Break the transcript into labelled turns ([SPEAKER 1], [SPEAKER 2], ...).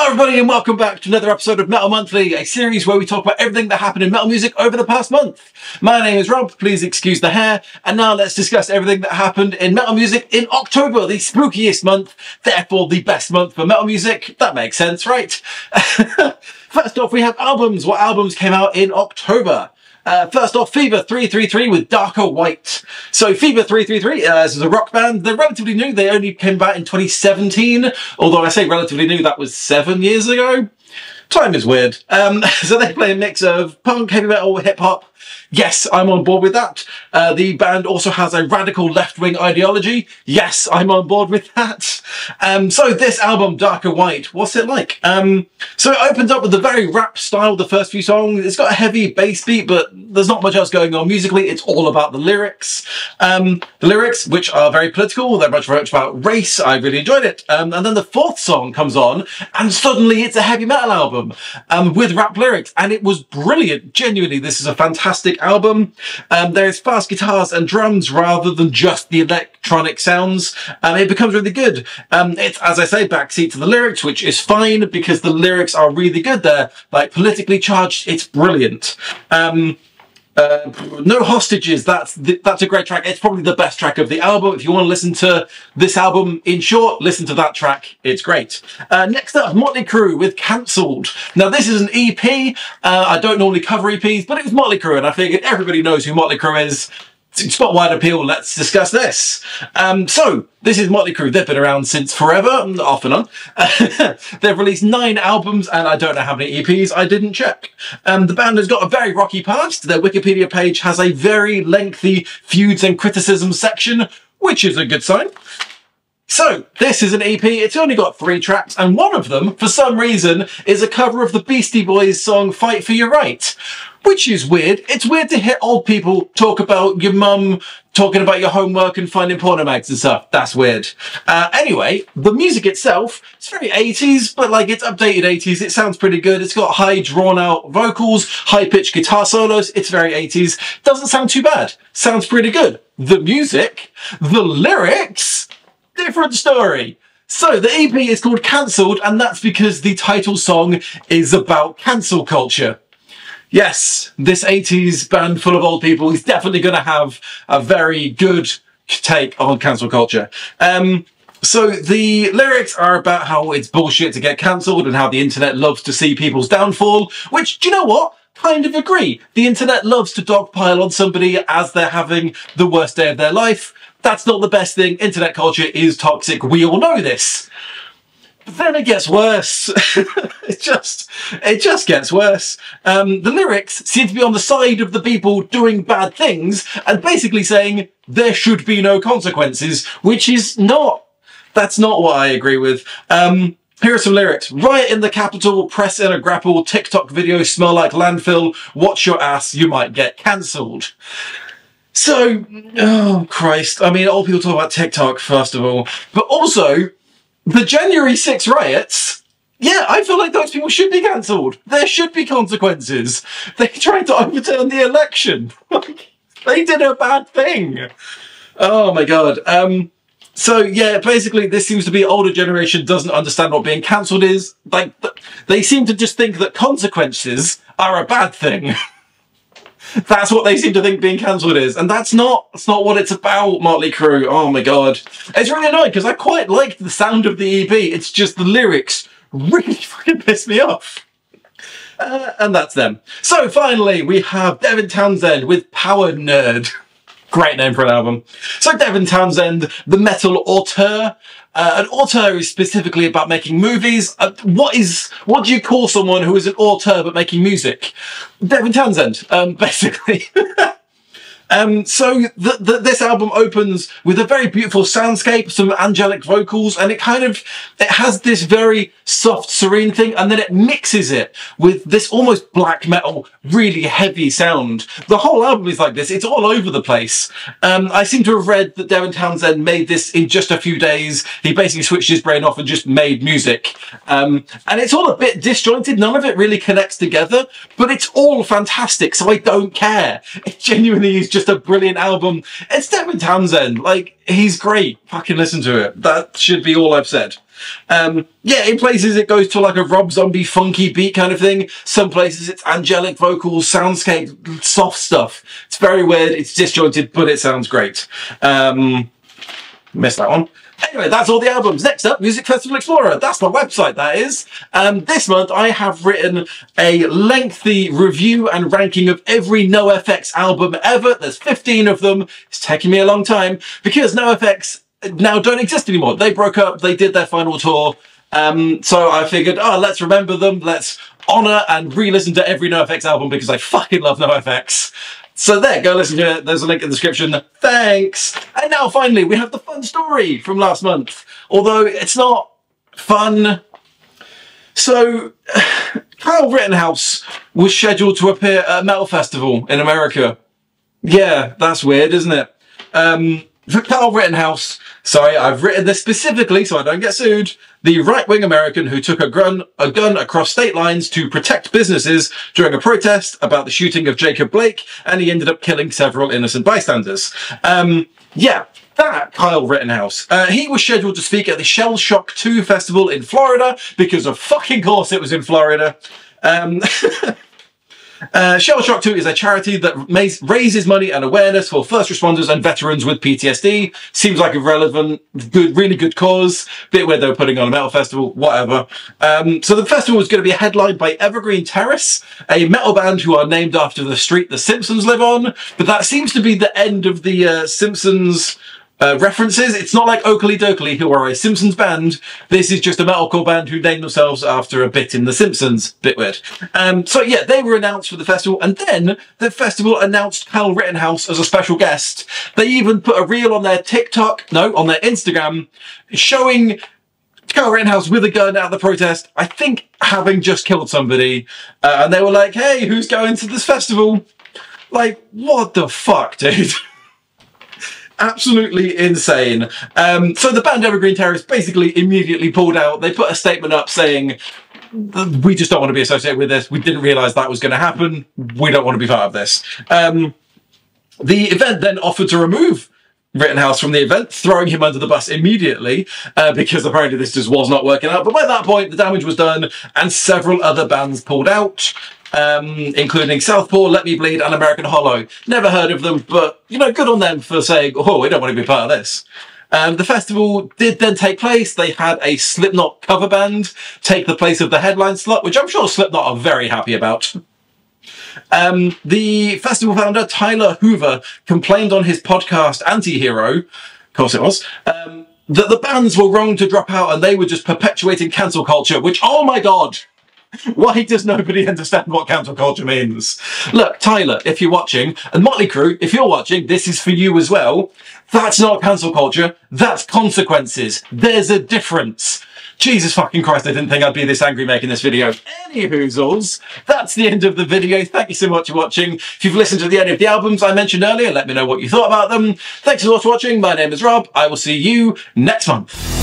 [SPEAKER 1] Hello everybody and welcome back to another episode of Metal Monthly, a series where we talk about everything that happened in metal music over the past month. My name is Rob, please excuse the hair, and now let's discuss everything that happened in metal music in October, the spookiest month, therefore the best month for metal music. That makes sense, right? First off, we have albums. What albums came out in October? First off, Fever 333 with Darker White. So Fever 333 is a rock band. They're relatively new. They only came out in 2017. Although I say relatively new, that was 7 years ago. Time is weird. So they play a mix of punk, heavy metal, hip hop. Yes, I'm on board with that. The band also has a radical left-wing ideology. Yes, I'm on board with that. So this album, Darker White, what's it like? So it opens up with a very rap style, the first few songs. It's got a heavy bass beat, but there's not much else going on musically. It's all about the lyrics. The lyrics, which are very political, they're much about race. I really enjoyed it. And then the fourth song comes on, and suddenly it's a heavy metal album with rap lyrics. And it was brilliant. Genuinely, this is a fantastic album. There's fast guitars and drums rather than just the electronic sounds. It becomes really good. It's, as I say, backseat to the lyrics, which is fine because the lyrics are really good. They're like politically charged. It's brilliant. No Hostages, that's a great track. It's probably the best track of the album. If you want to listen to this album in short, listen to that track. It's great. Next up, Motley Crue with Cancelled. Now this is an EP. I don't normally cover EPs, but it was Motley Crue, and I figured everybody knows who Motley Crue is. It's got wide appeal, let's discuss this. So, this is Motley Crue. They've been around since forever, off and on. They've released 9 albums, and I don't know how many EPs, I didn't check. The band has got a very rocky past. Their Wikipedia page has a very lengthy feuds and criticism section, which is a good sign. So, this is an EP, it's only got 3 tracks, and one of them, for some reason, is a cover of the Beastie Boys song Fight For Your Right. Which is weird. It's weird to hear old people talk about your mum talking about your homework and finding porno mags and stuff. That's weird. Anyway, the music itself, it's very 80s, but like it's updated 80s. It sounds pretty good. It's got high drawn out vocals, high pitched guitar solos. It's very 80s. Doesn't sound too bad. Sounds pretty good. The music, the lyrics, different story. So the EP is called Cancelled, and that's because the title song is about cancel culture. Yes, this 80s band full of old people is definitely going to have a very good take on cancel culture. So the lyrics are about how it's bullshit to get cancelled and how the internet loves to see people's downfall, which, do you know what? Kind of agree. The internet loves to dogpile on somebody as they're having the worst day of their life. That's not the best thing. Internet culture is toxic. We all know this. But then it gets worse. it just gets worse. The lyrics seem to be on the side of the people doing bad things and basically saying there should be no consequences, which is not. That's not what I agree with. Here are some lyrics. Riot in the Capitol, press in a grapple, TikTok videos smell like landfill, watch your ass, you might get cancelled. So, oh Christ. I mean, old people talk about TikTok, first of all, but also the January 6 riots. Yeah, I feel like those people should be cancelled. There should be consequences. They tried to overturn the election. They did a bad thing. Oh my God. So yeah, basically this seems to be older generation doesn't understand what being cancelled is. Like, they seem to just think that consequences are a bad thing. That's what they seem to think being cancelled is. And that's not what it's about, Motley Crue. Oh my God. It's really annoying because I quite liked the sound of the EP. It's just the lyrics really fucking piss me off. And that's them. So finally, we have Devin Townsend with Power Nerd. Great name for an album. So Devin Townsend, the metal auteur. An auteur is specifically about making movies. What do you call someone who is an auteur but making music? Devin Townsend, basically. So this album opens with a very beautiful soundscape, some angelic vocals, and it has this very soft, serene thing, and then it mixes it with this almost black metal, really heavy sound. The whole album is like this. It's all over the place. I seem to have read that Devin Townsend made this in just a few days. He basically switched his brain off and just made music. And it's all a bit disjointed. None of it really connects together, but it's all fantastic, so I don't care. It genuinely is just a brilliant album. It's Devin Townsend. Like, he's great. Fucking listen to it. That should be all I've said. Yeah, in places it goes to like a Rob Zombie funky beat kind of thing. Some places it's angelic vocals, soundscape, soft stuff. It's very weird, it's disjointed, but it sounds great. Missed that one. Anyway, that's all the albums. Next up, Music Festival Explorer. That's my website, that is. This month, I have written a lengthy review and ranking of every NOFX album ever. There's 15 of them. It's taking me a long time because NOFX now don't exist anymore. They broke up. They did their final tour. So I figured, oh, let's remember them. Let's honor and re-listen to every NOFX album because I fucking love NOFX. So there, go listen to it. There's a link in the description. Thanks. And now finally, we have the fun story from last month. Although it's not fun. So Kyle Rittenhouse was scheduled to appear at a metal festival in America. Yeah, that's weird, isn't it? For Kyle Rittenhouse, sorry, I've written this specifically so I don't get sued, the right-wing American who took a gun across state lines to protect businesses during a protest about the shooting of Jacob Blake, and he ended up killing several innocent bystanders. Yeah, that Kyle Rittenhouse. He was scheduled to speak at the Shell Shock 2 festival in Florida, because of fucking course it was in Florida. Shell Shock 2 is a charity that raises money and awareness for first responders and veterans with PTSD. Seems like a relevant, really good cause. Bit weird they were putting on a metal festival, whatever. So the festival was going to be headlined by Evergreen Terrace, a metal band who are named after the street the Simpsons live on. But that seems to be the end of the Simpsons references. It's not like Oakley Dokley, who are a Simpsons band. This is just a metalcore band who named themselves after a bit in The Simpsons. Bit weird. So yeah, they were announced for the festival, and then the festival announced Kyle Rittenhouse as a special guest. They even put a reel on their on their Instagram, showing Kyle Rittenhouse with a gun at the protest, I think having just killed somebody. And they were like, hey, who's going to this festival? Like, what the fuck, dude? Absolutely insane. So the band Evergreen Terrace basically immediately pulled out. They put a statement up saying, we just don't want to be associated with this. We didn't realise that was going to happen. We don't want to be part of this. The event then offered to remove Rittenhouse from the event, throwing him under the bus immediately, because apparently this just was not working out. But by that point, the damage was done, and several other bands pulled out. Including Southpaw, Let Me Bleed, and American Hollow. Never heard of them, but, you know, good on them for saying, oh, we don't want to be part of this. The festival did then take place. They had a Slipknot cover band take the place of the headline slot, which I'm sure Slipknot are very happy about. The festival founder, Tyler Hoover, complained on his podcast, Antihero, of course it was, that the bands were wrong to drop out and they were just perpetuating cancel culture, which, oh my God! Why does nobody understand what cancel culture means? Look, Tyler, if you're watching, and Motley Crue, if you're watching, this is for you as well. That's not cancel culture. That's consequences. There's a difference. Jesus fucking Christ, I didn't think I'd be this angry making this video. Any hoozles, that's the end of the video. Thank you so much for watching. If you've listened to the end of the albums I mentioned earlier, let me know what you thought about them. Thanks so much for watching. My name is Rob. I will see you next month.